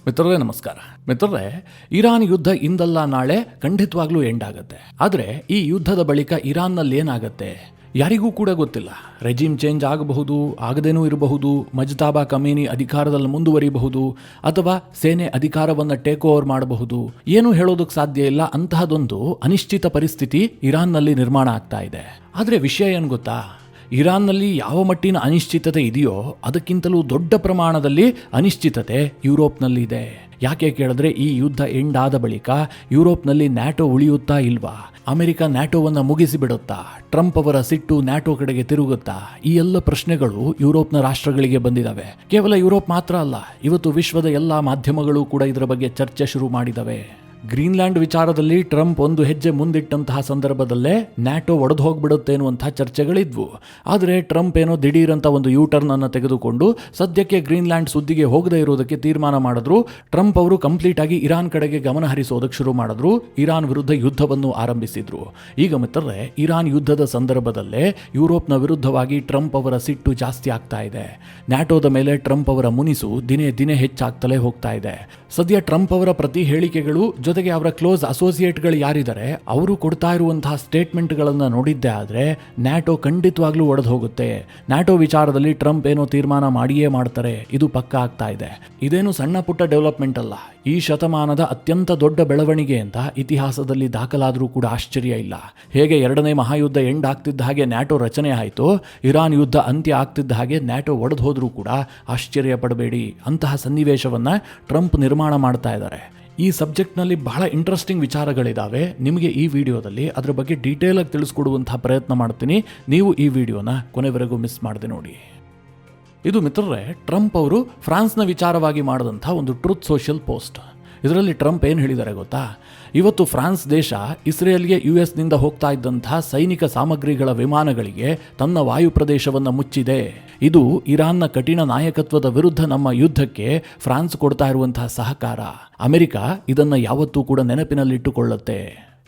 ಮಿತ್ರರೇ ನಮಸ್ಕಾರ. ಮಿತ್ರರೇ, ಇರಾನ್ ಯುದ್ಧ ಇಂದಲ್ಲ ನಾಳೆ ಖಂಡಿತವಾಗ್ಲೂ ಎಂಡ್ ಆಗುತ್ತೆ. ಆದರೆ ಈ ಯುದ್ಧದ ಬಳಿಕ ಇರಾನ್ನಲ್ಲಿ ಏನಾಗುತ್ತೆ ಯಾರಿಗೂ ಕೂಡ ಗೊತ್ತಿಲ್ಲ. ರೆಜಿಮ್ ಚೇಂಜ್ ಆಗಬಹುದು, ಆಗದೇನೂ ಇರಬಹುದು. ಮಜ್ತಾಬಾ ಕಮೀನಿ ಅಧಿಕಾರದಲ್ಲಿ ಮುಂದುವರಿಬಹುದು, ಅಥವಾ ಸೇನೆ ಅಧಿಕಾರವನ್ನು ಟೇಕ್ ಓವರ್ ಮಾಡಬಹುದು. ಏನೂ ಹೇಳೋದಕ್ಕೆ ಸಾಧ್ಯ ಇಲ್ಲ. ಅಂತಹದೊಂದು ಅನಿಶ್ಚಿತ ಪರಿಸ್ಥಿತಿ ಇರಾನ್ನಲ್ಲಿ ನಿರ್ಮಾಣ ಆಗ್ತಾ ಇದೆ. ಆದರೆ ವಿಷಯ ಏನು ಗೊತ್ತಾ, ಇರಾನ್ನಲ್ಲಿ ಯಾವ ಮಟ್ಟಿನ ಅನಿಶ್ಚಿತತೆ ಇದೆಯೋ ಅದಕ್ಕಿಂತಲೂ ದೊಡ್ಡ ಪ್ರಮಾಣದಲ್ಲಿ ಅನಿಶ್ಚಿತತೆ ಯುರೋಪ್ನಲ್ಲಿದೆ. ಯಾಕೆ ಕೇಳಿದ್ರೆ, ಈ ಯುದ್ಧ ಎಂಡ್ ಆದ ಬಳಿಕ ಯುರೋಪ್ನಲ್ಲಿ ನ್ಯಾಟೋ ಉಳಿಯುತ್ತಾ ಇಲ್ವಾ? ಅಮೆರಿಕ ನ್ಯಾಟೋವನ್ನು ಮುಗಿಸಿಬಿಡುತ್ತಾ? ಟ್ರಂಪ್ ಅವರ ಸಿಟ್ಟು ನ್ಯಾಟೋ ಕಡೆಗೆ ತಿರುಗುತ್ತಾ? ಈ ಎಲ್ಲ ಪ್ರಶ್ನೆಗಳು ಯುರೋಪ್ನ ರಾಷ್ಟ್ರಗಳಿಗೆ ಬಂದಿದ್ದಾವೆ. ಕೇವಲ ಯುರೋಪ್ ಮಾತ್ರ ಅಲ್ಲ, ಇವತ್ತು ವಿಶ್ವದ ಎಲ್ಲ ಮಾಧ್ಯಮಗಳು ಕೂಡ ಇದರ ಬಗ್ಗೆ ಚರ್ಚೆ ಶುರು ಮಾಡಿದವೆ. ಗ್ರೀನ್ಲ್ಯಾಂಡ್ ವಿಚಾರದಲ್ಲಿ ಟ್ರಂಪ್ ಒಂದು ಹೆಜ್ಜೆ ಮುಂದಿಟ್ಟಂತಹ ಸಂದರ್ಭದಲ್ಲೇ ನ್ಯಾಟೋ ಒಡೆದು ಹೋಗ್ಬಿಡುತ್ತೆ ಎನ್ನುವಂತಹ ಚರ್ಚೆಗಳಿದ್ವು. ಆದರೆ ಟ್ರಂಪ್ ಏನೋ ದಿಢೀರಂತ ಒಂದು ಯೂಟರ್ನ್ ಅನ್ನು ತೆಗೆದುಕೊಂಡು ಸದ್ಯಕ್ಕೆ ಗ್ರೀನ್ಲ್ಯಾಂಡ್ ಸುದ್ದಿಗೆ ಹೋಗದೇ ಇರೋದಕ್ಕೆ ತೀರ್ಮಾನ ಮಾಡಿದ್ರು. ಟ್ರಂಪ್ ಅವರು ಕಂಪ್ಲೀಟ್ ಆಗಿ ಇರಾನ್ ಕಡೆಗೆ ಗಮನ ಹರಿಸೋದಕ್ಕೆ ಶುರು ಮಾಡಿದ್ರು. ಇರಾನ್ ವಿರುದ್ಧ ಯುದ್ಧವನ್ನು ಆರಂಭಿಸಿದ್ರು. ಈಗ ಮಿತ್ರರೇ, ಇರಾನ್ ಯುದ್ಧದ ಸಂದರ್ಭದಲ್ಲೇ ಯುರೋಪ್ನ ವಿರುದ್ಧವಾಗಿ ಟ್ರಂಪ್ ಅವರ ಸಿಟ್ಟು ಜಾಸ್ತಿ ಆಗ್ತಾ ಇದೆ. ನ್ಯಾಟೋದ ಮೇಲೆ ಟ್ರಂಪ್ ಅವರ ಮುನಿಸು ದಿನೇ ದಿನೇ ಹೆಚ್ಚಾಗ್ತಲೇ ಹೋಗ್ತಾ ಇದೆ. ಸದ್ಯ ಟ್ರಂಪ್ ಅವರ ಪ್ರತಿ ಹೇಳಿಕೆಗಳು ಜೊತೆಗೆ ಅವರ ಕ್ಲೋಸ್ ಅಸೋಸಿಯೇಟ್ಗಳು ಯಾರಿದ್ದಾರೆ ಅವರು ಕೊಡ್ತಾ ಇರುವಂತಹ ಸ್ಟೇಟ್ಮೆಂಟ್ಗಳನ್ನು ನೋಡಿದ್ದೇ ಆದರೆ ನ್ಯಾಟೋ ಖಂಡಿತವಾಗ್ಲೂ ಒಡೆದು ಹೋಗುತ್ತೆ. ನ್ಯಾಟೋ ವಿಚಾರದಲ್ಲಿ ಟ್ರಂಪ್ ಏನೋ ತೀರ್ಮಾನ ಮಾಡಿಯೇ ಮಾಡ್ತಾರೆ, ಇದು ಪಕ್ಕ ಆಗ್ತಾ ಇದೆ. ಇದೇನು ಸಣ್ಣ ಪುಟ್ಟ ಡೆವಲಪ್ಮೆಂಟ್ ಅಲ್ಲ, ಈ ಶತಮಾನದ ಅತ್ಯಂತ ದೊಡ್ಡ ಬೆಳವಣಿಗೆ ಅಂತ ಇತಿಹಾಸದಲ್ಲಿ ದಾಖಲಾದರೂ ಕೂಡ ಆಶ್ಚರ್ಯ ಇಲ್ಲ. ಹೇಗೆ ಎರಡನೇ ಮಹಾಯುದ್ಧ ಎಂಡ್ ಆಗ್ತಿದ್ದ ಹಾಗೆ ನ್ಯಾಟೋ ರಚನೆ ಆಯಿತು, ಇರಾನ್ ಯುದ್ಧ ಅಂತ್ಯ ಆಗ್ತಿದ್ದ ಹಾಗೆ ನ್ಯಾಟೋ ಒಡೆದು ಹೋದರೂ ಕೂಡ ಆಶ್ಚರ್ಯ ಪಡಬೇಡಿ. ಅಂತಹ ಸನ್ನಿವೇಶವನ್ನು ಟ್ರಂಪ್ ನಿರ್ಮಾಣ ಮಾಡ್ತಾ ಇದ್ದಾರೆ. ಈ ಸಬ್ಜೆಕ್ಟ್ನಲ್ಲಿ ಬಹಳ ಇಂಟ್ರೆಸ್ಟಿಂಗ್ ವಿಚಾರಗಳಿದ್ದಾವೆ. ನಿಮಗೆ ಈ ವಿಡಿಯೋದಲ್ಲಿ ಅದರ ಬಗ್ಗೆ ಡೀಟೇಲ್ ಆಗಿ ತಿಳಿಸ್ಕೊಡುವಂತಹ ಪ್ರಯತ್ನ ಮಾಡ್ತೀನಿ. ನೀವು ಈ ವಿಡಿಯೋನ ಕೊನೆವರೆಗೂ ಮಿಸ್ ಮಾಡದೆ ನೋಡಿ. ಇದು ಮಿತ್ರರೇ, ಟ್ರಂಪ್ ಅವರು ಫ್ರಾನ್ಸ್ನ ವಿಚಾರವಾಗಿ ಮಾಡಿದಂಥ ಒಂದು ಟ್ರೂತ್ ಸೋಷಿಯಲ್ ಪೋಸ್ಟ್. ಇದರಲ್ಲಿ ಟ್ರಂಪ್ ಏನು ಹೇಳಿದ್ದಾರೆ ಗೊತ್ತಾ? ಇವತ್ತು ಫ್ರಾನ್ಸ್ ದೇಶ ಇಸ್ರೇಲ್ಗೆ US ನಿಂದ ಹೋಗ್ತಾ ಇದ್ದಂತಹ ಸೈನಿಕ ಸಾಮಗ್ರಿಗಳ ವಿಮಾನಗಳಿಗೆ ತನ್ನ ವಾಯು ಪ್ರದೇಶವನ್ನು ಮುಚ್ಚಿದೆ. ಇದು ಇರಾನ್ನ ಕಠಿಣ ನಾಯಕತ್ವದ ವಿರುದ್ಧ ನಮ್ಮ ಯುದ್ಧಕ್ಕೆ ಫ್ರಾನ್ಸ್ ಕೊಡ್ತಾ ಇರುವಂತಹ ಸಹಕಾರ. ಅಮೆರಿಕ ಇದನ್ನು ಯಾವತ್ತೂ ಕೂಡ ನೆನಪಿನಲ್ಲಿಟ್ಟುಕೊಳ್ಳುತ್ತೆ.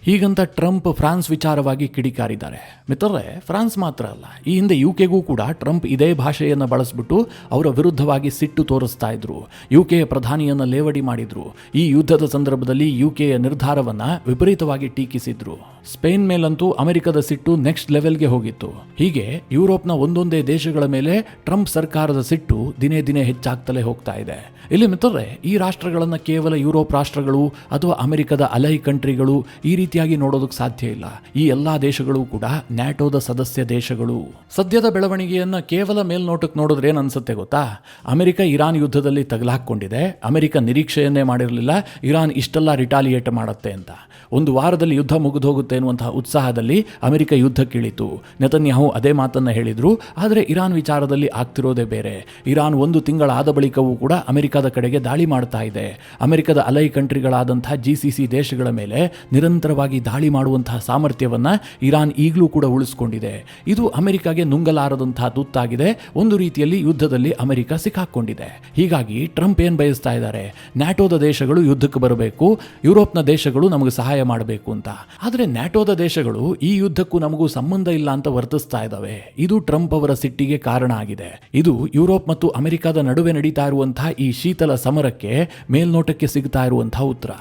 ಹೀಗಂತ ಟ್ರಂಪ್ ಫ್ರಾನ್ಸ್ ವಿಚಾರವಾಗಿ ಕಿಡಿಕಾರಿದ್ದಾರೆ. ಮಿತ್ರರೇ, ಫ್ರಾನ್ಸ್ ಮಾತ್ರ ಅಲ್ಲ, ಈ ಹಿಂದೆ UK ಕೂಡ ಟ್ರಂಪ್ ಇದೇ ಭಾಷೆಯನ್ನು ಬಳಸಿಬಿಟ್ಟು ಅವರ ವಿರುದ್ಧವಾಗಿ ಸಿಟ್ಟು ತೋರಿಸ್ತಾ ಇದ್ರು. UK ಪ್ರಧಾನಿಯನ್ನು ಲೇವಡಿ ಮಾಡಿದ್ರು. ಈ ಯುದ್ಧದ ಸಂದರ್ಭದಲ್ಲಿ UKಯ ನಿರ್ಧಾರವನ್ನು ವಿಪರೀತವಾಗಿ ಟೀಕಿಸಿದ್ರು. ಸ್ಪೇನ್ ಮೇಲಂತೂ ಅಮೆರಿಕದ ಸಿಟ್ಟು ನೆಕ್ಸ್ಟ್ ಲೆವೆಲ್ಗೆ ಹೋಗಿತ್ತು. ಹೀಗೆ ಯುರೋಪ್ನ ಒಂದೊಂದೇ ದೇಶಗಳ ಮೇಲೆ ಟ್ರಂಪ್ ಸರ್ಕಾರದ ಸಿಟ್ಟು ದಿನೇ ದಿನೇ ಹೆಚ್ಚಾಗ್ತಲೇ ಹೋಗ್ತಾ ಇದೆ. ಇಲ್ಲಿ ಮಿತ್ರರೇ, ಈ ರಾಷ್ಟ್ರಗಳನ್ನು ಕೇವಲ ಯುರೋಪ್ ರಾಷ್ಟ್ರಗಳು ಅಥವಾ ಅಮೆರಿಕದ ಅಲೈ ಕಂಟ್ರಿಗಳು ಈ ರೀತಿಯಾಗಿ ನೋಡೋದಕ್ಕೆ ಸಾಧ್ಯ ಇಲ್ಲ. ಈ ಎಲ್ಲಾ ದೇಶಗಳು ಕೂಡ ನ್ಯಾಟೋದ ಸದಸ್ಯ ದೇಶಗಳು. ಸದ್ಯದ ಬೆಳವಣಿಗೆಯನ್ನು ಕೇವಲ ಮೇಲ್ನೋಟಕ್ಕೆ ನೋಡಿದ್ರೆ ಏನು ಅನ್ಸುತ್ತೆ ಗೊತ್ತಾ? ಅಮೆರಿಕ ಇರಾನ್ ಯುದ್ಧದಲ್ಲಿ ತಗಲಾಕೊಂಡಿದೆ. ಅಮೆರಿಕ ನಿರೀಕ್ಷೆಯನ್ನೇ ಮಾಡಿರಲಿಲ್ಲ ಇರಾನ್ ಇಷ್ಟೆಲ್ಲ ರಿಟಾಲಿಯೇಟ್ ಮಾಡುತ್ತೆ ಅಂತ. ಒಂದು ವಾರದಲ್ಲಿ ಯುದ್ಧ ಮುಗಿದು ಹೋಗುತ್ತೆ ಎನ್ನುವಂತಹ ಉತ್ಸಾಹದಲ್ಲಿ ಅಮೆರಿಕ ಯುದ್ಧಕ್ಕಿಳಿತು. ನೆತನ್ಯಾಹು ಅದೇ ಮಾತನ್ನು ಹೇಳಿದ್ರು. ಆದರೆ ಇರಾನ್ ವಿಚಾರದಲ್ಲಿ ಆಗ್ತಿರೋದೇ ಬೇರೆ. ಇರಾನ್ ಒಂದು ತಿಂಗಳಾದ ಬಳಿಕವೂ ಕೂಡ ಅಮೆರಿಕದ ಕಡೆಗೆ ದಾಳಿ ಮಾಡ್ತಾ ಇದೆ. ಅಮೆರಿಕದ ಅಲೈ ಕಂಟ್ರಿಗಳಾದಂತಹ GCC ದೇಶಗಳ ಮೇಲೆ ನಿರಂತರವಾಗಿ ದಾಳಿ ಮಾಡುವಂತಹ ಸಾಮರ್ಥ್ಯವನ್ನು ಇರಾನ್ ಈಗಲೂ ಕೂಡ ಉಳಿಸ್ಕೊಂಡಿದೆ. ಇದು ಅಮೆರಿಕಾಗೆ ನುಂಗಲಾರದಂತಹ ತುತ್ತಾಗಿದೆ. ಒಂದು ರೀತಿಯಲ್ಲಿ ಯುದ್ಧದಲ್ಲಿ ಅಮೆರಿಕ ಸಿಕ್ಕಾಕೊಂಡಿದೆ. ಹೀಗಾಗಿ ಟ್ರಂಪ್ ಏನು ಬಯಸ್ತಾ ಇದ್ದಾರೆ? ನ್ಯಾಟೋದ ದೇಶಗಳು ಯುದ್ಧಕ್ಕೆ ಬರಬೇಕು, ಯುರೋಪ್ನ ದೇಶಗಳು ನಮಗೆ ಸಹಾಯ ಮಾಡಬೇಕು ಅಂತ. ಆದರೆ ನ್ಯಾಟೋದ ದೇಶಗಳು ಈ ಯುದ್ಧಕ್ಕೂ ನಮಗೂ ಸಂಬಂಧ ಇಲ್ಲ ಅಂತ ವರ್ತಿಸ್ತಾ ಇದ್ದಾವೆ. ಇದು ಟ್ರಂಪ್ ಅವರ ಸಿಟ್ಟಿಗೆ ಕಾರಣ ಆಗಿದೆ. ಇದು ಯುರೋಪ್ ಮತ್ತು ಅಮೆರಿಕದ ನಡುವೆ ನಡೀತಾ ಇರುವಂತಹ ಈ ಶೀತಲ ಸಮರಕ್ಕೆ ಮೇಲ್ನೋಟಕ್ಕೆ ಸಿಗ್ತಾ ಇರುವಂತಹ ಉತ್ತರ.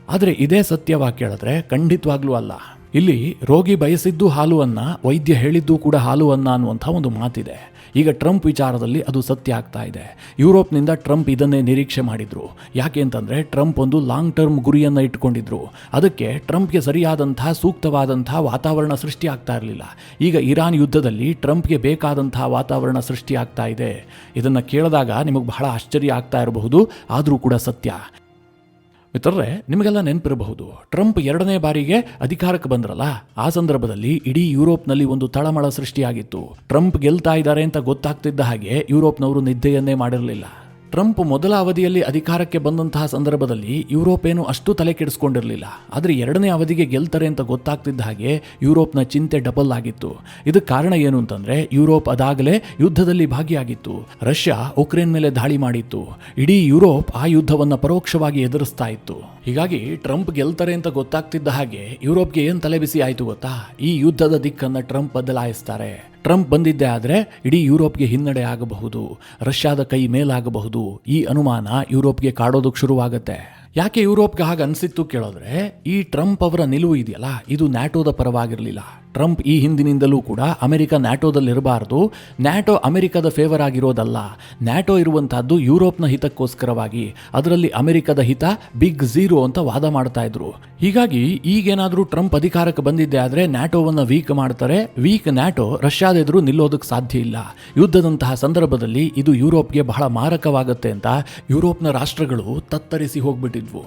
ಆದರೆ ಇದೇ ಸತ್ಯವಾಗಿ ಕೇಳಿದ್ರೆ ಖಂಡಿತವಾಗ್ಲೂ ಅಲ್ಲ. ಇಲ್ಲಿ ರೋಗಿ ಬಯಸಿದ್ದು ಹಾಲು ಅನ್ನ, ವೈದ್ಯ ಹೇಳಿದ್ದು ಕೂಡ ಹಾಲು ಅನ್ನ ಅನ್ನುವಂಥ ಒಂದು ಮಾತಿದೆ. ಈಗ ಟ್ರಂಪ್ ವಿಚಾರದಲ್ಲಿ ಅದು ಸತ್ಯ ಆಗ್ತಾ ಇದೆ. ಯುರೋಪ್ನಿಂದ ಟ್ರಂಪ್ ಇದನ್ನೇ ನಿರೀಕ್ಷೆ ಮಾಡಿದ್ರು. ಯಾಕೆ ಅಂತಂದರೆ ಟ್ರಂಪ್ ಒಂದು ಲಾಂಗ್ ಟರ್ಮ್ ಗುರಿಯನ್ನು ಇಟ್ಕೊಂಡಿದ್ರು. ಅದಕ್ಕೆ ಟ್ರಂಪ್ಗೆ ಸರಿಯಾದಂತಹ ಸೂಕ್ತವಾದಂತಹ ವಾತಾವರಣ ಸೃಷ್ಟಿ ಆಗ್ತಾ ಇರಲಿಲ್ಲ. ಈಗ ಇರಾನ್ ಯುದ್ಧದಲ್ಲಿ ಟ್ರಂಪ್ಗೆ ಬೇಕಾದಂತಹ ವಾತಾವರಣ ಸೃಷ್ಟಿ ಆಗ್ತಾ ಇದೆ. ಇದನ್ನು ಕೇಳಿದಾಗ ನಿಮಗೆ ಬಹಳ ಆಶ್ಚರ್ಯ ಆಗ್ತಾ ಇರಬಹುದು, ಆದರೂ ಕೂಡ ಸತ್ಯ. ಮಿತ್ರರೇ, ನಿಮಗೆಲ್ಲ ನೆನಪಿರಬಹುದು, ಟ್ರಂಪ್ ಎರಡನೇ ಬಾರಿಗೆ ಅಧಿಕಾರಕ್ಕೆ ಬಂದ್ರಲ್ಲ, ಆ ಸಂದರ್ಭದಲ್ಲಿ ಇಡೀ ಯುರೋಪ್ನಲ್ಲಿ ಒಂದು ತಳಮಳ ಸೃಷ್ಟಿಯಾಗಿತ್ತು. ಟ್ರಂಪ್ ಗೆಲ್ತಾ ಇದ್ದಾರೆ ಅಂತ ಗೊತ್ತಾಗ್ತಿದ್ದ ಹಾಗೆ ಯುರೋಪ್ನವರು ನಿದ್ದೆಯನ್ನೇ ಮಾಡಿರಲಿಲ್ಲ. ಟ್ರಂಪ್ ಮೊದಲ ಅವಧಿಯಲ್ಲಿ ಅಧಿಕಾರಕ್ಕೆ ಬಂದಂತಹ ಸಂದರ್ಭದಲ್ಲಿ ಯುರೋಪ್ ಏನು ಅಷ್ಟು ತಲೆ ಕೆಡಿಸ್ಕೊಂಡಿರಲಿಲ್ಲ. ಆದರೆ ಎರಡನೇ ಅವಧಿಗೆ ಗೆಲ್ತಾರೆ ಅಂತ ಗೊತ್ತಾಗ್ತಿದ್ದ ಹಾಗೆ ಯುರೋಪ್ನ ಚಿಂತೆ ಡಬಲ್ ಆಗಿತ್ತು. ಇದಕ್ಕೆ ಕಾರಣ ಏನು ಅಂತಂದ್ರೆ, ಯುರೋಪ್ ಅದಾಗಲೇ ಯುದ್ಧದಲ್ಲಿ ಭಾಗಿಯಾಗಿತ್ತು. ರಷ್ಯಾ ಉಕ್ರೇನ್ ಮೇಲೆ ದಾಳಿ ಮಾಡಿತ್ತು. ಇಡೀ ಯುರೋಪ್ ಆ ಯುದ್ಧವನ್ನು ಪರೋಕ್ಷವಾಗಿ ಎದುರಿಸ್ತಾ ಇತ್ತು. ಹೀಗಾಗಿ ಟ್ರಂಪ್ ಗೆಲ್ತಾರೆ ಅಂತ ಗೊತ್ತಾಗ್ತಿದ್ದ ಹಾಗೆ ಯುರೋಪ್ಗೆ ಏನ್ ತಲೆಬಿಸಿ ಆಯ್ತು ಗೊತ್ತಾ? ಈ ಯುದ್ಧದ ದಿಕ್ಕನ್ನ ಟ್ರಂಪ್ ಬದಲಾಯಿಸ್ತಾರೆ. ಟ್ರಂಪ್ ಬಂದಿದ್ದೇ ಆದ್ರೆ ಇಡೀ ಯುರೋಪ್ಗೆ ಹಿನ್ನಡೆ ಆಗಬಹುದು, ರಷ್ಯಾದ ಕೈ ಮೇಲಾಗಬಹುದು. ಈ ಅನುಮಾನ ಯುರೋಪ್ಗೆ ಕಾಡೋದಕ್ಕೆ ಶುರುವಾಗತ್ತೆ. ಯಾಕೆ ಯುರೋಪ್ಗೆ ಹಾಗೆ ಅನಿಸಿತ್ತು ಕೇಳಿದ್ರೆ, ಈ ಟ್ರಂಪ್ ಅವರ ನಿಲುವು ಇದೆಯಲ್ಲ, ಇದು ನ್ಯಾಟೋದ ಪರವಾಗಿರಲಿಲ್ಲ. ಟ್ರಂಪ್ ಈ ಹಿಂದಿನಿಂದಲೂ ಕೂಡ ಅಮೆರಿಕ ನ್ಯಾಟೋದಲ್ಲಿರಬಾರ್ದು, ನ್ಯಾಟೋ ಅಮೆರಿಕದ ಫೇವರ್ ಆಗಿರೋದಲ್ಲ, ನ್ಯಾಟೋ ಇರುವಂತಹದ್ದು ಯುರೋಪ್ನ ಹಿತಕ್ಕೋಸ್ಕರವಾಗಿ, ಅದರಲ್ಲಿ ಅಮೆರಿಕದ ಹಿತ ಬಿಗ್ ಝೀರೋ ಅಂತ ವಾದ ಮಾಡ್ತಾ ಇದ್ರು. ಹೀಗಾಗಿ ಈಗೇನಾದ್ರೂ ಟ್ರಂಪ್ ಅಧಿಕಾರಕ್ಕೆ ಬಂದಿದ್ದೆ ಆದ್ರೆ ನ್ಯಾಟೋವನ್ನ ವೀಕ್ ಮಾಡ್ತಾರೆ. ವೀಕ್ ನ್ಯಾಟೋ ರಷ್ಯಾದೆದುರು ನಿಲ್ಲೋದಕ್ಕೆ ಸಾಧ್ಯ ಇಲ್ಲ. ಯುದ್ಧದಂತಹ ಸಂದರ್ಭದಲ್ಲಿ ಇದು ಯುರೋಪ್ಗೆ ಬಹಳ ಮಾರಕವಾಗುತ್ತೆ ಅಂತ ಯುರೋಪ್ನ ರಾಷ್ಟ್ರಗಳು ತತ್ತರಿಸಿ ಹೋಗ್ಬಿಟ್ಟಿದ್ವು.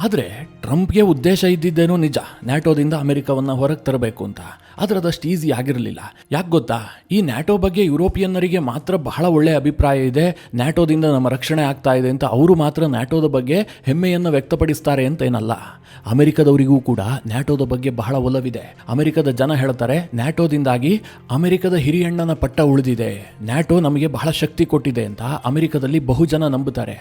ಆದರೆ ಟ್ರಂಪ್ಗೆ ಉದ್ದೇಶ ಇದ್ದಿದ್ದೇನೋ ನಿಜ, ನ್ಯಾಟೋದಿಂದ ಅಮೆರಿಕವನ್ನ ಹೊರಗೆ ತರಬೇಕು ಅಂತ. ಆದರೆ ಅದಷ್ಟು ಈಸಿ ಆಗಿರಲಿಲ್ಲ. ಯಾಕೆ ಗೊತ್ತಾ? ಈ ನ್ಯಾಟೋ ಬಗ್ಗೆ ಯುರೋಪಿಯನ್ನರಿಗೆ ಮಾತ್ರ ಬಹಳ ಒಳ್ಳೆಯ ಅಭಿಪ್ರಾಯ ಇದೆ, ನ್ಯಾಟೋದಿಂದ ನಮ್ಮ ರಕ್ಷಣೆ ಆಗ್ತಾ ಇದೆ ಅಂತ ಅವರು ಮಾತ್ರ ನ್ಯಾಟೋದ ಬಗ್ಗೆ ಹೆಮ್ಮೆಯನ್ನು ವ್ಯಕ್ತಪಡಿಸ್ತಾರೆ ಅಂತ ಏನಲ್ಲ. ಅಮೆರಿಕದವರಿಗೂ ಕೂಡ ನ್ಯಾಟೋದ ಬಗ್ಗೆ ಬಹಳ ಒಲವಿದೆ. ಅಮೆರಿಕದ ಜನ ಹೇಳ್ತಾರೆ, ನ್ಯಾಟೋದಿಂದಾಗಿ ಅಮೆರಿಕದ ಹಿರಿಯಣ್ಣನ ಪಟ್ಟ ಉಳಿದಿದೆ, ನ್ಯಾಟೋ ನಮಗೆ ಬಹಳ ಶಕ್ತಿ ಕೊಟ್ಟಿದೆ ಅಂತ ಅಮೆರಿಕದಲ್ಲಿ ಬಹುಜನ ನಂಬುತ್ತಾರೆ.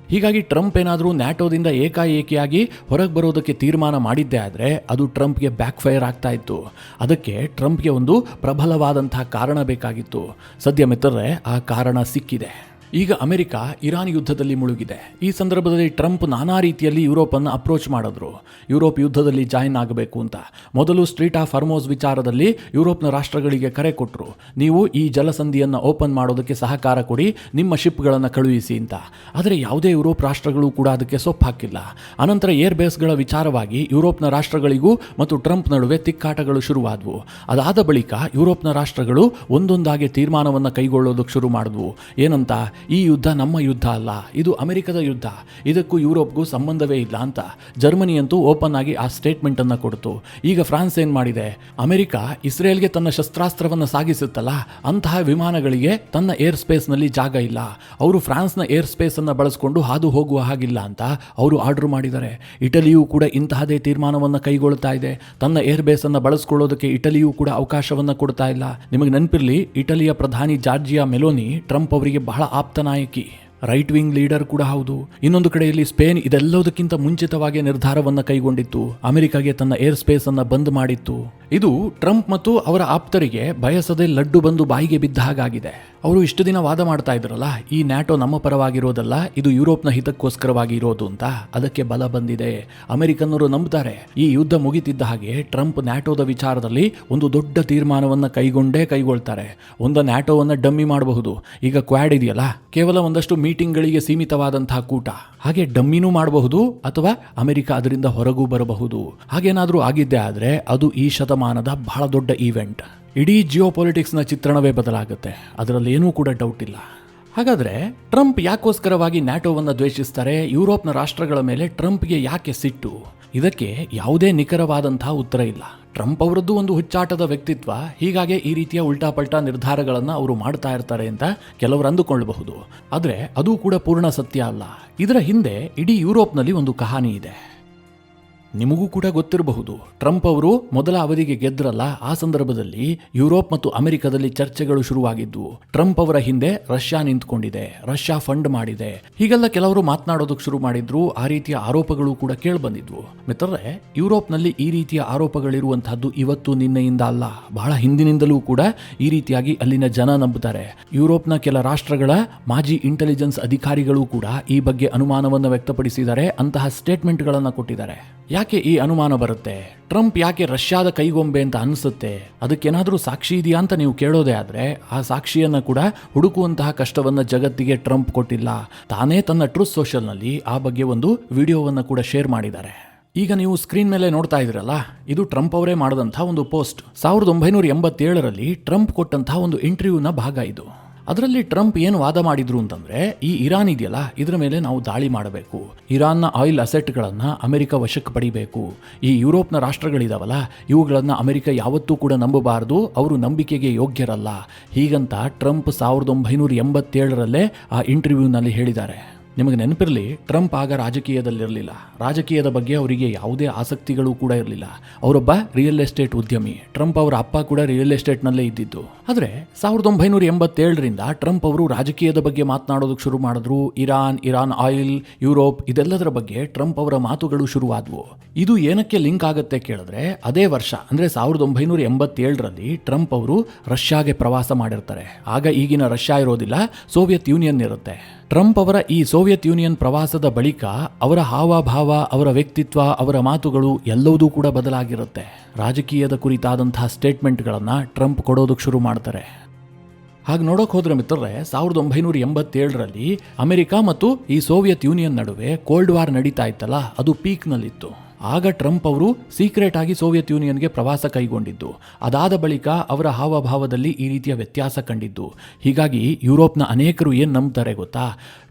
ಹೀಗಾಗಿ ಟ್ರಂಪ್ ಏನಾದರೂ ನ್ಯಾಟೋದಿಂದ ಏಕಾಏಕಿಯಾಗಿ ಹೊರಗೆ ಬರೋದಕ್ಕೆ ತೀರ್ಮಾನ ಮಾಡಿದ್ದೇ ಆದರೆ ಅದು ಟ್ರಂಪ್ಗೆ ಬ್ಯಾಕ್ ಫೈರ್ ಆಗ್ತಾ ಇತ್ತು. ಅದಕ್ಕೆ ಟ್ರಂಪ್ಗೆ ಒಂದು ಪ್ರಬಲವಾದಂತಹ ಕಾರಣ ಬೇಕಾಗಿತ್ತು. ಸದ್ಯ ಮಿತ್ರರೇ, ಆ ಕಾರಣ ಸಿಕ್ಕಿದೆ. ಈಗ ಅಮೆರಿಕ ಇರಾನ್ ಯುದ್ಧದಲ್ಲಿ ಮುಳುಗಿದೆ. ಈ ಸಂದರ್ಭದಲ್ಲಿ ಟ್ರಂಪ್ ನಾನಾ ರೀತಿಯಲ್ಲಿ ಯುರೋಪನ್ನು ಅಪ್ರೋಚ್ ಮಾಡಿದ್ರು, ಯುರೋಪ್ ಯುದ್ಧದಲ್ಲಿ ಜಾಯಿನ್ ಆಗಬೇಕು ಅಂತ. ಮೊದಲು ಸ್ಟ್ರೀಟ್ ಆಫ್ ಹಾರ್ಮುಜ್ ವಿಚಾರದಲ್ಲಿ ಯುರೋಪ್ನ ರಾಷ್ಟ್ರಗಳಿಗೆ ಕರೆ ಕೊಟ್ಟರು, ನೀವು ಈ ಜಲಸಂಧಿಯನ್ನು ಓಪನ್ ಮಾಡೋದಕ್ಕೆ ಸಹಕಾರ ಕೊಡಿ, ನಿಮ್ಮ ಶಿಪ್ಗಳನ್ನು ಕಳುಹಿಸಿ ಅಂತ. ಆದರೆ ಯಾವುದೇ ಯುರೋಪ್ ರಾಷ್ಟ್ರಗಳು ಕೂಡ ಅದಕ್ಕೆ ಸೊಪ್ಪು ಹಾಕಿಲ್ಲ. ಅನಂತರ ಏರ್ ಬೇಸ್ಗಳ ವಿಚಾರವಾಗಿ ಯುರೋಪ್ನ ರಾಷ್ಟ್ರಗಳಿಗೂ ಮತ್ತು ಟ್ರಂಪ್ ನಡುವೆ ತಿಕ್ಕಾಟಗಳು ಶುರುವಾದವು. ಅದಾದ ಬಳಿಕ ಯುರೋಪ್ನ ರಾಷ್ಟ್ರಗಳು ಒಂದೊಂದಾಗಿ ತೀರ್ಮಾನವನ್ನು ಕೈಗೊಳ್ಳೋದಕ್ಕೆ ಶುರು ಮಾಡಿದ್ವು. ಏನಂತ? ಈ ಯುದ್ಧ ನಮ್ಮ ಯುದ್ಧ ಅಲ್ಲ, ಇದು ಅಮೆರಿಕದ ಯುದ್ಧ, ಇದಕ್ಕೂ ಯುರೋಪ್ಗೂ ಸಂಬಂಧವೇ ಇಲ್ಲ ಅಂತ. ಜರ್ಮನಿ ಅಂತೂ ಓಪನ್ ಆಗಿ ಆ ಸ್ಟೇಟ್ಮೆಂಟ್ ಅನ್ನು ಕೊಡ್ತು. ಈಗ ಫ್ರಾನ್ಸ್ ಏನ್ ಮಾಡಿದೆ? ಅಮೆರಿಕ ಇಸ್ರೇಲ್ಗೆ ತನ್ನ ಶಸ್ತ್ರಾಸ್ತ್ರವನ್ನು ಸಾಗಿಸುತ್ತಲ್ಲ, ಅಂತಹ ವಿಮಾನಗಳಿಗೆ ತನ್ನ ಏರ್ ಸ್ಪೇಸ್ ನಲ್ಲಿ ಜಾಗ ಇಲ್ಲ, ಅವರು ಫ್ರಾನ್ಸ್ನ ಏರ್ ಸ್ಪೇಸ್ ಅನ್ನು ಬಳಸಿಕೊಂಡು ಹಾದು ಹೋಗುವ ಹಾಗಿಲ್ಲ ಅಂತ ಅವರು ಆರ್ಡರ್ ಮಾಡಿದ್ದಾರೆ. ಇಟಲಿಯೂ ಕೂಡ ಇಂತಹದೇ ತೀರ್ಮಾನವನ್ನು ಕೈಗೊಳ್ತಾ ಇದೆ. ತನ್ನ ಏರ್ ಬೇಸ್ ಅನ್ನು ಬಳಸಿಕೊಳ್ಳೋದಕ್ಕೆ ಇಟಲಿಯೂ ಕೂಡ ಅವಕಾಶವನ್ನು ಕೊಡ್ತಾ ಇಲ್ಲ. ನಿಮಗೆ ನೆನಪಿರಲಿ, ಇಟಲಿಯ ಪ್ರಧಾನಿ ಜಾರ್ಜಿಯಾ ಮೆಲೋನಿ ಟ್ರಂಪ್ ಅವರಿಗೆ ಬಹಳ ಆಪ್ತ ನಾಯಕಿ, ರೈಟ್ ವಿಂಗ್ ಲೀಡರ್ ಕೂಡ ಹೌದು. ಇನ್ನೊಂದು ಕಡೆಯಲ್ಲಿ ಸ್ಪೇನ್ ಇದೆಲ್ಲದಕ್ಕಿಂತ ಮುಂಚಿತವಾಗಿ ನಿರ್ಧಾರವನ್ನು ಕೈಗೊಂಡಿತ್ತು, ಅಮೆರಿಕಾಗೆ ತನ್ನ ಏರ್ ಸ್ಪೇಸ್ ಅನ್ನು ಬಂದ್ ಮಾಡಿತ್ತು. ಇದು ಟ್ರಂಪ್ ಮತ್ತು ಅವರ ಆಪ್ತರಿಗೆ ಬಯಸದೆ ಲಡ್ಡು ಬಂದು ಬಾಯಿಗೆ ಬಿದ್ದ ಹಾಗಾಗಿದೆ. ಅವರು ಇಷ್ಟು ದಿನ ವಾದ ಮಾಡ್ತಾ ಇದ್ರಲ್ಲ, ಈ ನ್ಯಾಟೋ ನಮ್ಮ ಪರವಾಗಿರೋದಲ್ಲ, ಇದು ಯುರೋಪ್ನ ಹಿತಕ್ಕೋಸ್ಕರವಾಗಿ ಇರೋದು ಅಂತ. ಅದಕ್ಕೆ ಬಲ ಬಂದಿದೆ. ಅಮೆರಿಕನ್ನರು ನಂಬುತ್ತಾರೆ, ಈ ಯುದ್ಧ ಮುಗಿತಿದ್ದ ಹಾಗೆ ಟ್ರಂಪ್ ನ್ಯಾಟೋದ ವಿಚಾರದಲ್ಲಿ ಒಂದು ದೊಡ್ಡ ತೀರ್ಮಾನವನ್ನು ಕೈಗೊಳ್ತಾರೆ. ಒಂದು ನ್ಯಾಟೋವನ್ನು ಡಮ್ಮಿ ಮಾಡಬಹುದು. ಈಗ ಕ್ವಾಡ್ ಇದೆಯಲ್ಲ, ಕೇವಲ ಒಂದಷ್ಟು ಮೀಟಿಂಗ್ಗಳಿಗೆ ಸೀಮಿತವಾದಂತಹ ಕೂಟ, ಹಾಗೆ ಡಮ್ಮಿನೂ ಮಾಡಬಹುದು ಅಥವಾ ಅಮೆರಿಕ ಅದರಿಂದ ಹೊರಗೂ ಬರಬಹುದು. ಹಾಗೇನಾದರೂ ಆಗಿದ್ದೇ ಆದರೆ ಅದು ಈ ಶತಮಾನದ ಬಹಳ ದೊಡ್ಡ ಈವೆಂಟ್. ಇಡೀ ಜಿಯೋಪೊಲಿಟಿಕ್ಸ್ನ ಚಿತ್ರಣವೇ ಬದಲಾಗುತ್ತೆ, ಅದರಲ್ಲಿ ಏನೂ ಕೂಡ ಡೌಟ್ ಇಲ್ಲ. ಹಾಗಾದ್ರೆ ಟ್ರಂಪ್ ಯಾಕೋಸ್ಕರವಾಗಿ ನ್ಯಾಟೋವನ್ನು ದ್ವೇಷಿಸ್ತಾರೆ? ಯುರೋಪ್ನ ರಾಷ್ಟ್ರಗಳ ಮೇಲೆ ಟ್ರಂಪ್ಗೆ ಯಾಕೆ ಸಿಟ್ಟು? ಇದಕ್ಕೆ ಯಾವುದೇ ನಿಖರವಾದಂತಹ ಉತ್ತರ ಇಲ್ಲ. ಟ್ರಂಪ್ ಅವರದ್ದು ಒಂದು ಹುಚ್ಚಾಟದ ವ್ಯಕ್ತಿತ್ವ, ಹೀಗಾಗಿ ಈ ರೀತಿಯ ಉಲ್ಟಾಪಲ್ಟಾ ನಿರ್ಧಾರಗಳನ್ನು ಅವರು ಮಾಡ್ತಾ ಇರ್ತಾರೆ ಅಂತ ಕೆಲವರು ಅಂದುಕೊಳ್ಳಬಹುದು. ಆದರೆ ಅದು ಕೂಡ ಪೂರ್ಣ ಸತ್ಯ ಅಲ್ಲ. ಇದರ ಹಿಂದೆ ಇಡೀ ಯುರೋಪ್ನಲ್ಲಿ ಒಂದು ಕಹಾನಿ ಇದೆ. ನಿಮಗೂ ಕೂಡ ಗೊತ್ತಿರಬಹುದು, ಟ್ರಂಪ್ ಅವರು ಮೊದಲ ಅವಧಿಗೆ ಗೆದ್ರಲ್ಲ, ಆ ಸಂದರ್ಭದಲ್ಲಿ ಯುರೋಪ್ ಮತ್ತು ಅಮೆರಿಕದಲ್ಲಿ ಚರ್ಚೆಗಳು ಶುರುವಾಗಿದ್ವು. ಟ್ರಂಪ್ ಅವರ ಹಿಂದೆ ರಷ್ಯಾ ನಿಂತ್ಕೊಂಡಿದೆ, ರಷ್ಯಾ ಫಂಡ್ ಮಾಡಿದೆ, ಹೀಗೆಲ್ಲ ಕೆಲವರು ಮಾತನಾಡೋದಕ್ಕೆ ಶುರು ಮಾಡಿದ್ರು. ಆ ರೀತಿಯ ಆರೋಪಗಳು ಕೂಡ ಕೇಳಿಬಂದಿದ್ವು. ಮಿತ್ರರೇ, ಯುರೋಪ್ನಲ್ಲಿ ಈ ರೀತಿಯ ಆರೋಪಗಳಿರುವಂತಹದ್ದು ಇವತ್ತು ನಿನ್ನೆಯಿಂದ ಅಲ್ಲ, ಬಹಳ ಹಿಂದಿನಿಂದಲೂ ಕೂಡ ಈ ರೀತಿಯಾಗಿ ಅಲ್ಲಿನ ಜನ ನಂಬುತ್ತಾರೆ. ಯುರೋಪ್ನ ಕೆಲ ರಾಷ್ಟ್ರಗಳ ಮಾಜಿ ಇಂಟೆಲಿಜೆನ್ಸ್ ಅಧಿಕಾರಿಗಳು ಕೂಡ ಈ ಬಗ್ಗೆ ಅನುಮಾನವನ್ನು ವ್ಯಕ್ತಪಡಿಸಿದ್ದಾರೆ, ಅಂತಹ ಸ್ಟೇಟ್ಮೆಂಟ್ಗಳನ್ನು ಕೊಟ್ಟಿದ್ದಾರೆ. ಯಾಕೆ ಈ ಅನುಮಾನ ಬರುತ್ತೆ? ಟ್ರಂಪ್ ಯಾಕೆ ರಷ್ಯಾದ ಕೈಗೊಂಬೆ ಅಂತ ಅನಿಸುತ್ತೆ? ಅದಕ್ಕೇನಾದರೂ ಸಾಕ್ಷಿ ಇದೆಯಾ ಅಂತ ನೀವು ಕೇಳೋದೇ ಆದ್ರೆ, ಆ ಸಾಕ್ಷಿಯನ್ನ ಕೂಡ ಹುಡುಕುವಂತಹ ಕಷ್ಟವನ್ನ ಜಗತ್ತಿಗೆ ಟ್ರಂಪ್ ಕೊಟ್ಟಿಲ್ಲ. ತಾನೇ ತನ್ನ ಟ್ರೂತ್ ಸೋಷಿಯಲ್ನಲ್ಲಿ ಆ ಬಗ್ಗೆ ಒಂದು ವಿಡಿಯೋವನ್ನು ಕೂಡ ಶೇರ್ ಮಾಡಿದ್ದಾರೆ. ಈಗ ನೀವು ಸ್ಕ್ರೀನ್ ಮೇಲೆ ನೋಡ್ತಾ ಇದ್ದೀರಲ್ಲ, ಇದು ಟ್ರಂಪ್ ಅವರೇ ಮಾಡಿದಂತಹ ಒಂದು ಪೋಸ್ಟ್. 1987ರಲ್ಲಿ ಟ್ರಂಪ್ ಕೊಟ್ಟಂತಹ ಒಂದು ಇಂಟರ್ವ್ಯೂನ ಭಾಗ ಇದು. ಅದರಲ್ಲಿ ಟ್ರಂಪ್ ಏನು ವಾದ ಮಾಡಿದ್ರು ಅಂತಂದ್ರೆ, ಈ ಇರಾನ್ ಇದೆಯಲ್ಲ, ಇದರ ಮೇಲೆ ನಾವು ದಾಳಿ ಮಾಡಬೇಕು, ಇರಾನ್ನ ಆಯಿಲ್ ಅಸೆಟ್ಗಳನ್ನು ಅಮೆರಿಕ ವಶಕ್ಕೆ ಪಡಿಬೇಕು, ಈ ಯುರೋಪ್ನ ರಾಷ್ಟ್ರಗಳಿದಾವಲ್ಲ ಇವುಗಳನ್ನು ಅಮೆರಿಕ ಯಾವತ್ತೂ ಕೂಡ ನಂಬಬಾರದು, ಅವರು ನಂಬಿಕೆಗೆ ಯೋಗ್ಯರಲ್ಲ, ಹೀಗಂತ ಟ್ರಂಪ್ 1987ರಲ್ಲೇ ಆ ಇಂಟರ್ವ್ಯೂನಲ್ಲಿ ಹೇಳಿದ್ದಾರೆ. ನಿಮಗೆ ನೆನಪಿರಲಿ, ಟ್ರಂಪ್ ಆಗ ರಾಜಕೀಯದಲ್ಲಿರಲಿಲ್ಲ. ರಾಜಕೀಯದ ಬಗ್ಗೆ ಅವರಿಗೆ ಯಾವುದೇ ಆಸಕ್ತಿಗಳು ಕೂಡ ಇರಲಿಲ್ಲ. ಅವರೊಬ್ಬ ರಿಯಲ್ ಎಸ್ಟೇಟ್ ಉದ್ಯಮಿ. ಟ್ರಂಪ್ ಅವರ ಅಪ್ಪ ಕೂಡ ರಿಯಲ್ ಎಸ್ಟೇಟ್ನಲ್ಲೇ ಇದ್ದಿದ್ದು. ಆದರೆ 1987ರಿಂದ ಟ್ರಂಪ್ ಅವರು ರಾಜಕೀಯದ ಬಗ್ಗೆ ಮಾತನಾಡೋದಕ್ಕೆ ಶುರು ಮಾಡಿದ್ರು. ಇರಾನ್ ಆಯಿಲ್, ಯುರೋಪ್ ಇದೆಲ್ಲದರ ಬಗ್ಗೆ ಟ್ರಂಪ್ ಅವರ ಮಾತುಗಳು ಶುರುವಾದವು. ಇದು ಏನಕ್ಕೆ ಲಿಂಕ್ ಆಗುತ್ತೆ ಕೇಳಿದ್ರೆ, ಅದೇ ವರ್ಷ ಅಂದರೆ 1987ರಲ್ಲಿ ಟ್ರಂಪ್ ಅವರು ರಷ್ಯಾಗೆ ಪ್ರವಾಸ ಮಾಡಿರ್ತಾರೆ. ಆಗ ಈಗಿನ ರಷ್ಯಾ ಇರೋದಿಲ್ಲ, ಸೋವಿಯತ್ ಯೂನಿಯನ್ ಇರುತ್ತೆ. ಟ್ರಂಪ್ ಅವರ ಈ ಸೋವಿಯತ್ ಯೂನಿಯನ್ ಪ್ರವಾಸದ ಬಳಿಕ ಅವರ ಹಾವಭಾವ, ಅವರ ವ್ಯಕ್ತಿತ್ವ, ಅವರ ಮಾತುಗಳು ಎಲ್ಲವೂ ಕೂಡ ಬದಲಾಗಿರುತ್ತೆ. ರಾಜಕೀಯದ ಕುರಿತಾದಂತಹ ಸ್ಟೇಟ್ಮೆಂಟ್ಗಳನ್ನು ಟ್ರಂಪ್ ಕೊಡೋದಕ್ಕೆ ಶುರು ಮಾಡ್ತಾರೆ. ಹಾಗೆ ನೋಡೋಕೆ ಹೋದ್ರೆ ಮಿತ್ರರೇ, 1987ರಲ್ಲಿ ಅಮೆರಿಕ ಮತ್ತು ಈ ಸೋವಿಯತ್ ಯೂನಿಯನ್ ನಡುವೆ ಕೋಲ್ಡ್ ವಾರ್ ನಡೀತಾ ಇತ್ತಲ್ಲ, ಅದು ಪೀಕ್ನಲ್ಲಿತ್ತು. ಆಗ ಟ್ರಂಪ್ ಅವರು ಸೀಕ್ರೆಟ್ ಆಗಿ ಸೋವಿಯತ್ ಯೂನಿಯನ್ಗೆ ಪ್ರವಾಸ ಕೈಗೊಂಡಿದ್ದು. ಅದಾದ ಬಳಿಕ ಅವರ ಹಾವಭಾವದಲ್ಲಿ ಈ ರೀತಿಯ ವ್ಯತ್ಯಾಸ ಕಂಡಿದ್ದು. ಹೀಗಾಗಿ ಯುರೋಪ್ನ ಅನೇಕರು ಏನು ನಂಬ್ತಾರೆ ಗೊತ್ತಾ,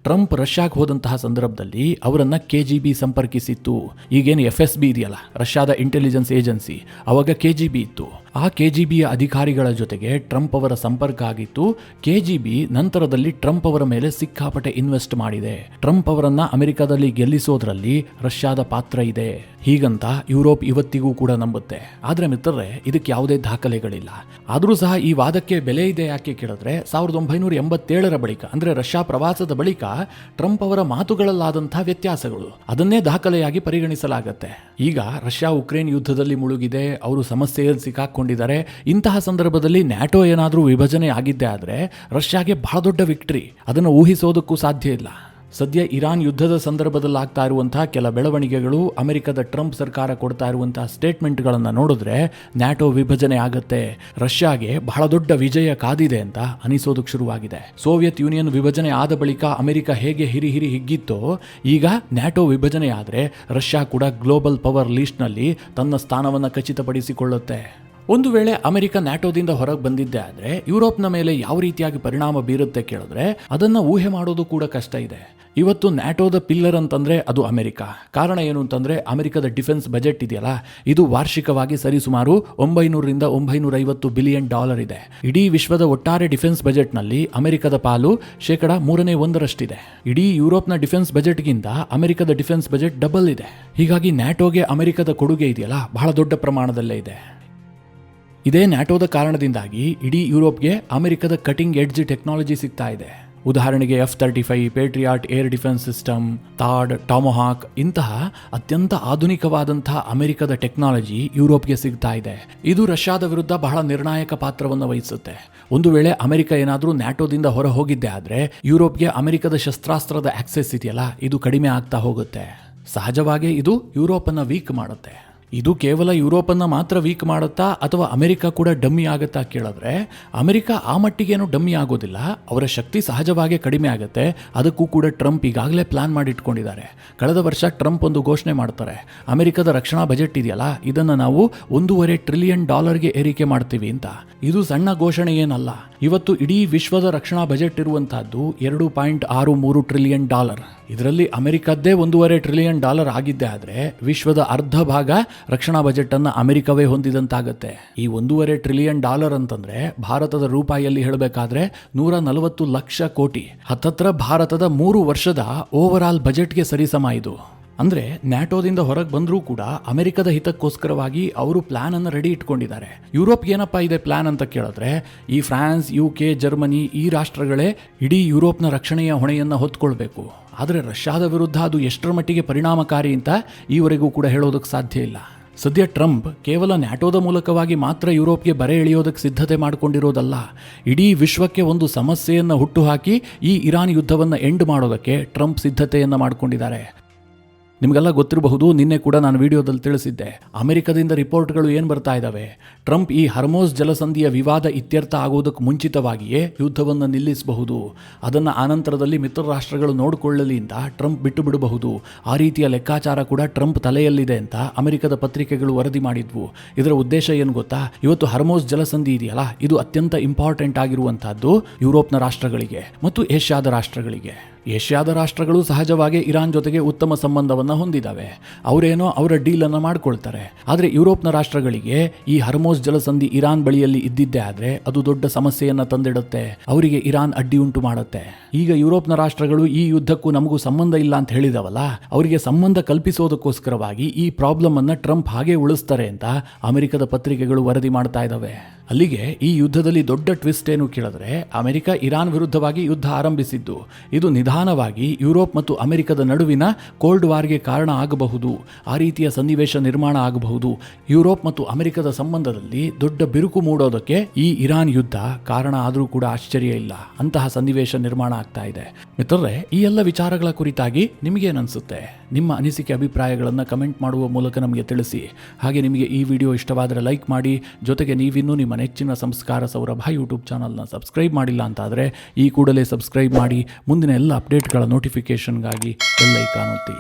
ಟ್ರಂಪ್ ರಷ್ಯಾಗೆ ಹೋದಂತಹ ಸಂದರ್ಭದಲ್ಲಿ ಅವರನ್ನು KGB ಸಂಪರ್ಕಿಸಿತ್ತು. ಈಗೇನು FSB ಇದೆಯಲ್ಲ, ರಷ್ಯಾದ ಇಂಟೆಲಿಜೆನ್ಸ್ ಏಜೆನ್ಸಿ, ಅವಾಗ KGB ಇತ್ತು. ಆ KGBಯ ಅಧಿಕಾರಿಗಳ ಜೊತೆಗೆ ಟ್ರಂಪ್ ಅವರ ಸಂಪರ್ಕ ಆಗಿತ್ತು. KGB ನಂತರದಲ್ಲಿ ಟ್ರಂಪ್ ಅವರ ಮೇಲೆ ಸಿಕ್ಕಾಪಟ್ಟೆ ಇನ್ವೆಸ್ಟ್ ಮಾಡಿದೆ. ಟ್ರಂಪ್ ಅವರನ್ನ ಅಮೆರಿಕದಲ್ಲಿ ಗೆಲ್ಲಿಸೋದ್ರಲ್ಲಿ ರಷ್ಯಾದ ಪಾತ್ರ ಇದೆ. ಹೀಗಂತ ಯುರೋಪ್ ಇವತ್ತಿಗೂ ಕೂಡ ನಂಬುತ್ತೆ. ಆದರೆ ಮಿತ್ರರೇ, ಇದಕ್ಕೆ ಯಾವುದೇ ದಾಖಲೆಗಳಿಲ್ಲ. ಆದರೂ ಸಹ ಈ ವಾದಕ್ಕೆ ಬೆಲೆ ಇದೆ. ಯಾಕೆ ಕೇಳಿದ್ರೆ, 1987ರ ಬಳಿಕ ಅಂದರೆ ರಷ್ಯಾ ಪ್ರವಾಸದ ಬಳಿಕ ಟ್ರಂಪ್ ಅವರ ಮಾತುಗಳಲ್ಲಾದಂತಹ ವ್ಯತ್ಯಾಸಗಳು, ಅದನ್ನೇ ದಾಖಲೆಯಾಗಿ ಪರಿಗಣಿಸಲಾಗುತ್ತೆ. ಈಗ ರಷ್ಯಾ ಉಕ್ರೇನ್ ಯುದ್ಧದಲ್ಲಿ ಮುಳುಗಿದೆ, ಅವರು ಸಮಸ್ಯೆಯಲ್ಲಿ ಸಿಕ್ಕಾಕೊಂಡಿದ್ದಾರೆ. ಇಂತಹ ಸಂದರ್ಭದಲ್ಲಿ ನ್ಯಾಟೋ ಏನಾದರೂ ವಿಭಜನೆ ಆಗಿದ್ದೇ ಆದರೆ ರಷ್ಯಾಗೆ ಬಹಳ ದೊಡ್ಡ ವಿಕ್ಟರಿ, ಅದನ್ನು ಊಹಿಸೋದಕ್ಕೂ ಸಾಧ್ಯ ಇಲ್ಲ. ಸದ್ಯ ಇರಾನ್ ಯುದ್ಧದ ಸಂದರ್ಭದಲ್ಲಿ ಆಗ್ತಾ ಇರುವಂತಹ ಕೆಲ ಬೆಳವಣಿಗೆಗಳು, ಅಮೆರಿಕದ ಟ್ರಂಪ್ ಸರ್ಕಾರ ಕೊಡ್ತಾ ಇರುವಂತಹ ಸ್ಟೇಟ್ಮೆಂಟ್ಗಳನ್ನು ನೋಡಿದ್ರೆ ನ್ಯಾಟೋ ವಿಭಜನೆ ಆಗುತ್ತೆ, ರಷ್ಯಾಗೆ ಬಹಳ ದೊಡ್ಡ ವಿಜಯ ಕಾದಿದೆ ಅಂತ ಅನಿಸೋದಕ್ಕೆ ಶುರುವಾಗಿದೆ. ಸೋವಿಯತ್ ಯೂನಿಯನ್ ವಿಭಜನೆ ಆದ ಬಳಿಕ ಅಮೆರಿಕ ಹೇಗೆ ಹಿರಿ ಹಿಗ್ಗಿತ್ತೋ, ಈಗ ನ್ಯಾಟೋ ವಿಭಜನೆ ಆದರೆ ರಷ್ಯಾ ಕೂಡ ಗ್ಲೋಬಲ್ ಪವರ್ ಲೀಸ್ಟ್ನಲ್ಲಿ ತನ್ನ ಸ್ಥಾನವನ್ನು ಖಚಿತಪಡಿಸಿಕೊಳ್ಳುತ್ತೆ. ಒಂದು ವೇಳೆ ಅಮೆರಿಕ ನ್ಯಾಟೋದಿಂದ ಹೊರಗೆ ಬಂದಿದ್ದೆ ಆದರೆ ಯುರೋಪ್ನ ಮೇಲೆ ಯಾವ ರೀತಿಯಾಗಿ ಪರಿಣಾಮ ಬೀರುತ್ತೆ ಕೇಳಿದ್ರೆ ಅದನ್ನು ಊಹೆ ಮಾಡೋದು ಕೂಡ ಕಷ್ಟ ಇದೆ. ಇವತ್ತು ನ್ಯಾಟೋದ ಪಿಲ್ಲರ್ ಅಂತಂದ್ರೆ ಅದು ಅಮೆರಿಕ. ಕಾರಣ ಏನು ಅಂತಂದ್ರೆ, ಅಮೆರಿಕದ ಡಿಫೆನ್ಸ್ ಬಜೆಟ್ ಇದೆಯಲ್ಲ, ಇದು ವಾರ್ಷಿಕವಾಗಿ ಸರಿಸುಮಾರು $900 to $950 ಬಿಲಿಯನ್ ಇದೆ. ಇಡೀ ವಿಶ್ವದ ಒಟ್ಟಾರೆ ಡಿಫೆನ್ಸ್ ಬಜೆಟ್ನಲ್ಲಿ ಅಮೆರಿಕದ ಪಾಲು 1/3 ಇಡೀ ಯುರೋಪ್ನ ಡಿಫೆನ್ಸ್ ಬಜೆಟ್ಗಿಂತ ಅಮೆರಿಕದ ಡಿಫೆನ್ಸ್ ಬಜೆಟ್ ಡಬಲ್ ಇದೆ. ಹೀಗಾಗಿ ನ್ಯಾಟೋಗೆ ಅಮೆರಿಕದ ಕೊಡುಗೆ ಇದೆಯಲ್ಲ, ಬಹಳ ದೊಡ್ಡ ಪ್ರಮಾಣದಲ್ಲೇ ಇದೆ. ಇದೇ ನ್ಯಾಟೋದ ಕಾರಣದಿಂದಾಗಿ ಇಡೀ ಯುರೋಪ್ಗೆ ಅಮೆರಿಕದ ಕಟಿಂಗ್ ಎಡ್ಜ್ ಟೆಕ್ನಾಲಜಿ ಸಿಗ್ತಾ ಇದೆ. ಉದಾಹರಣೆಗೆ F-35, Patriot air defence system, ಥಾಡ್, ಟಾಮೊಹಾಕ್ ಇಂತಹ ಅತ್ಯಂತ ಆಧುನಿಕವಾದಂತಹ ಅಮೆರಿಕದ ಟೆಕ್ನಾಲಜಿ ಯುರೋಪ್ಗೆ ಸಿಗ್ತಾ ಇದೆ. ಇದು ರಷ್ಯಾದ ವಿರುದ್ಧ ಬಹಳ ನಿರ್ಣಾಯಕ ಪಾತ್ರವನ್ನು ವಹಿಸುತ್ತೆ. ಒಂದು ವೇಳೆ ಅಮೆರಿಕ ಏನಾದರೂ ನ್ಯಾಟೋದಿಂದ ಹೊರ ಹೋಗಿದ್ದೆ ಆದರೆ ಯುರೋಪ್ಗೆ ಅಮೆರಿಕದ ಶಸ್ತ್ರಾಸ್ತ್ರದ ಆಕ್ಸೆಸ್ ಇದೆಯಲ್ಲ, ಇದು ಕಡಿಮೆ ಆಗ್ತಾ ಹೋಗುತ್ತೆ. ಸಹಜವಾಗಿ ಇದು ಯುರೋಪನ್ನು ವೀಕ್ ಮಾಡುತ್ತೆ. ಇದು ಕೇವಲ ಯುರೋಪನ್ನು ಮಾತ್ರ ವೀಕ್ ಮಾಡುತ್ತಾ ಅಥವಾ ಅಮೆರಿಕ ಕೂಡ ಡಮ್ಮಿ ಆಗುತ್ತಾ ಕೇಳಿದ್ರೆ, ಅಮೆರಿಕ ಆ ಮಟ್ಟಿಗೇನು ಡಮ್ಮಿ ಆಗೋದಿಲ್ಲ. ಅವರ ಶಕ್ತಿ ಸಹಜವಾಗಿ ಕಡಿಮೆ ಆಗುತ್ತೆ. ಅದಕ್ಕೂ ಕೂಡ ಟ್ರಂಪ್ ಈಗಾಗಲೇ ಪ್ಲಾನ್ ಮಾಡಿ ಇಟ್ಕೊಂಡಿದ್ದಾರೆ. ಕಳೆದ ವರ್ಷ ಟ್ರಂಪ್ ಒಂದು ಘೋಷಣೆ ಮಾಡ್ತಾರೆ, ಅಮೆರಿಕದ ರಕ್ಷಣಾ ಬಜೆಟ್ ಇದೆಯಲ್ಲ, ಇದನ್ನು ನಾವು $1.5 ಟ್ರಿಲಿಯನ್ ಏರಿಕೆ ಮಾಡ್ತೀವಿ ಅಂತ. ಇದು ಸಣ್ಣ ಘೋಷಣೆ ಏನಲ್ಲ. ಇವತ್ತು ಇಡೀ ವಿಶ್ವದ ರಕ್ಷಣಾ ಬಜೆಟ್ ಇರುವಂತಹದ್ದು $2.63 ಟ್ರಿಲಿಯನ್. ಇದರಲ್ಲಿ ಅಮೆರಿಕದ್ದೇ $1.5 ಟ್ರಿಲಿಯನ್ ಆಗಿದ್ದೆ ಆದರೆ ವಿಶ್ವದ ಅರ್ಧ ಭಾಗ ರಕ್ಷಣಾ ಬಜೆಟ್ ಅನ್ನು ಅಮೆರಿಕವೇ ಹೊಂದಿದಂತಾಗುತ್ತೆ. ಈ $1.5 ಟ್ರಿಲಿಯನ್ ಅಂತಂದ್ರೆ ಭಾರತದ ರೂಪಾಯಿಯಲ್ಲಿ ಹೇಳಬೇಕಾದ್ರೆ 140 ಲಕ್ಷ ಕೋಟಿ, ಹತ್ತತ್ರ ಭಾರತದ 3 ವರ್ಷದ ಓವರ್ ಆಲ್ ಬಜೆಟ್ಗೆ ಸರಿಸಮ ಇದು. ಅಂದ್ರೆ ನ್ಯಾಟೋದಿಂದ ಹೊರಗೆ ಬಂದರೂ ಕೂಡ ಅಮೆರಿಕದ ಹಿತಕ್ಕೋಸ್ಕರವಾಗಿ ಅವರು ಪ್ಲಾನ್ ಅನ್ನು ರೆಡಿ ಇಟ್ಕೊಂಡಿದ್ದಾರೆ. ಯುರೋಪ್ ಏನಪ್ಪಾ ಇದೆ ಪ್ಲಾನ್ ಅಂತ ಕೇಳಿದ್ರೆ, ಈ ಫ್ರಾನ್ಸ್, UK, ಜರ್ಮನಿ ಈ ರಾಷ್ಟ್ರಗಳೇ ಇಡೀ ಯುರೋಪ್ನ ರಕ್ಷಣೆಯ ಹೊಣೆಯನ್ನು ಹೊತ್ಕೊಳ್ಬೇಕು. ಆದರೆ ರಷ್ಯಾದ ವಿರುದ್ಧ ಅದು ಎಷ್ಟರ ಮಟ್ಟಿಗೆ ಪರಿಣಾಮಕಾರಿ ಅಂತ ಈವರೆಗೂ ಕೂಡ ಹೇಳೋದಕ್ಕೆ ಸಾಧ್ಯ ಇಲ್ಲ. ಸದ್ಯ ಟ್ರಂಪ್ ಕೇವಲ ನ್ಯಾಟೋದ ಮೂಲಕವಾಗಿ ಮಾತ್ರ ಯುರೋಪ್ಗೆ ಬರೆ ಎಳೆಯೋದಕ್ಕೆ ಸಿದ್ಧತೆ ಮಾಡಿಕೊಂಡಿರೋದಲ್ಲ, ಇಡೀ ವಿಶ್ವಕ್ಕೆ ಒಂದು ಸಮಸ್ಯೆಯನ್ನು ಹುಟ್ಟುಹಾಕಿ ಈ ಇರಾನ್ ಯುದ್ಧವನ್ನು ಎಂಡ್ ಮಾಡೋದಕ್ಕೆ ಟ್ರಂಪ್ ಸಿದ್ಧತೆಯನ್ನು ಮಾಡಿಕೊಂಡಿದ್ದಾರೆ. ನಿಮಗೆಲ್ಲ ಗೊತ್ತಿರಬಹುದು, ನಿನ್ನೆ ಕೂಡ ನಾನು ವಿಡಿಯೋದಲ್ಲಿ ತಿಳಿಸಿದ್ದೆ, ಅಮೆರಿಕದಿಂದ ರಿಪೋರ್ಟ್ಗಳು ಏನು ಬರ್ತಾ ಇದ್ದಾವೆ, ಟ್ರಂಪ್ ಈ ಹರ್ಮೋಸ್ ಜಲಸಂಧಿಯ ವಿವಾದ ಇತ್ಯರ್ಥ ಆಗೋದಕ್ಕೆ ಮುಂಚಿತವಾಗಿಯೇ ಯುದ್ಧವನ್ನು ನಿಲ್ಲಿಸಬಹುದು, ಅದನ್ನು ಆನಂತರದಲ್ಲಿ ಮಿತ್ರ ರಾಷ್ಟ್ರಗಳು ನೋಡಿಕೊಳ್ಳಲಿ ಅಂತ ಟ್ರಂಪ್ ಬಿಟ್ಟು ಬಿಡಬಹುದು. ಆ ರೀತಿಯ ಲೆಕ್ಕಾಚಾರ ಕೂಡ ಟ್ರಂಪ್ ತಲೆಯಲ್ಲಿದೆ ಅಂತ ಅಮೆರಿಕದ ಪತ್ರಿಕೆಗಳು ವರದಿ ಮಾಡಿದ್ವು. ಇದರ ಉದ್ದೇಶ ಏನು ಗೊತ್ತಾ, ಇವತ್ತು ಹರ್ಮೋಸ್ ಜಲಸಂಧಿ ಇದೆಯಲ್ಲ, ಇದು ಅತ್ಯಂತ ಇಂಪಾರ್ಟೆಂಟ್ ಆಗಿರುವಂತಹದ್ದು ಯುರೋಪ್ನ ರಾಷ್ಟ್ರಗಳಿಗೆ ಮತ್ತು ಏಷ್ಯಾದ ರಾಷ್ಟ್ರಗಳಿಗೆ. ಏಷ್ಯಾದ ರಾಷ್ಟ್ರಗಳು ಸಹಜವಾಗಿ ಇರಾನ್ ಜೊತೆಗೆ ಉತ್ತಮ ಸಂಬಂಧವನ್ನು ಹೊಂದಿದ್ದಾವೆ. ಅವರೇನೋ ಅವರ ಡೀಲನ್ನು ಮಾಡ್ಕೊಳ್ತಾರೆ. ಆದರೆ ಯುರೋಪ್ನ ರಾಷ್ಟ್ರಗಳಿಗೆ ಈ ಹರ್ಮೋಸ್ ಜಲಸಂಧಿ ಇರಾನ್ ಬಳಿಯಲ್ಲಿ ಇದ್ದಿದ್ದೇ ಆದರೆ ಅದು ದೊಡ್ಡ ಸಮಸ್ಯೆಯನ್ನು ತಂದಿಡುತ್ತೆ. ಅವರಿಗೆ ಇರಾನ್ ಅಡ್ಡಿ ಉಂಟು ಮಾಡುತ್ತೆ. ಈಗ ಯುರೋಪ್ನ ರಾಷ್ಟ್ರಗಳು ಈ ಯುದ್ಧಕ್ಕೂ ನಮಗೂ ಸಂಬಂಧ ಇಲ್ಲ ಅಂತ ಹೇಳಿದವಲ್ಲ, ಅವರಿಗೆ ಸಂಬಂಧ ಕಲ್ಪಿಸೋದಕ್ಕೋಸ್ಕರವಾಗಿ ಈ ಪ್ರಾಬ್ಲಮ್ ಅನ್ನ ಟ್ರಂಪ್ ಹಾಗೆ ಉಳಿಸ್ತಾರೆ ಅಂತ ಅಮೆರಿಕದ ಪತ್ರಿಕೆಗಳು ವರದಿ ಮಾಡ್ತಾ ಇದ್ದಾವೆ. ಅಲ್ಲಿಗೆ ಈ ಯುದ್ಧದಲ್ಲಿ ದೊಡ್ಡ ಟ್ವಿಸ್ಟ್ ಏನು ಕೇಳಿದ್ರೆ, ಅಮೆರಿಕ ಇರಾನ್ ವಿರುದ್ಧವಾಗಿ ಯುದ್ಧ ಆರಂಭಿಸಿದ್ದು ಇದು ನಿಧಾನವಾಗಿ ಯುರೋಪ್ ಮತ್ತು ಅಮೆರಿಕದ ನಡುವಿನ ಕೋಲ್ಡ್ ವಾರ್ಗೆ ಕಾರಣ ಆಗಬಹುದು. ಆ ರೀತಿಯ ಸನ್ನಿವೇಶ ನಿರ್ಮಾಣ ಆಗಬಹುದು. ಯುರೋಪ್ ಮತ್ತು ಅಮೆರಿಕದ ಸಂಬಂಧದಲ್ಲಿ ದೊಡ್ಡ ಬಿರುಕು ಮೂಡೋದಕ್ಕೆ ಈ ಇರಾನ್ ಯುದ್ಧ ಕಾರಣ ಆದರೂ ಕೂಡ ಆಶ್ಚರ್ಯ ಇಲ್ಲ. ಅಂತಹ ಸನ್ನಿವೇಶ ನಿರ್ಮಾಣ ಆಗ್ತಾ ಇದೆ. ಮಿತ್ರರೇ, ಈ ಎಲ್ಲ ವಿಚಾರಗಳ ಕುರಿತಾಗಿ ನಿಮಗೇನನ್ಸುತ್ತೆ? ನಿಮ್ಮ ಅನಿಸಿಕೆ ಅಭಿಪ್ರಾಯಗಳನ್ನು ಕಮೆಂಟ್ ಮಾಡುವ ಮೂಲಕ ನಮಗೆ ತಿಳಿಸಿ. ಹಾಗೆ ನಿಮಗೆ ಈ ವಿಡಿಯೋ ಇಷ್ಟವಾದರೆ ಲೈಕ್ ಮಾಡಿ. ಜೊತೆಗೆ ನೀವಿನ್ನೂ ನಿಮ್ಮ ನೆಚ್ಚಿನ ಸಂಸ್ಕಾರ ಸೌರಭ ಯೂಟ್ಯೂಬ್ ಚಾನಲ್ನ ಸಬ್ಸ್ಕ್ರೈಬ್ ಮಾಡಿಲ್ಲ ಅಂತಾದರೆ ಈ ಕೂಡಲೇ ಸಬ್ಸ್ಕ್ರೈಬ್ ಮಾಡಿ. ಮುಂದಿನ ಎಲ್ಲ ಅಪ್ಡೇಟ್ಗಳ ನೋಟಿಫಿಕೇಷನ್ಗಾಗಿ ಬೆಲ್ ಐಕಾನ್ ಒತ್ತಿ.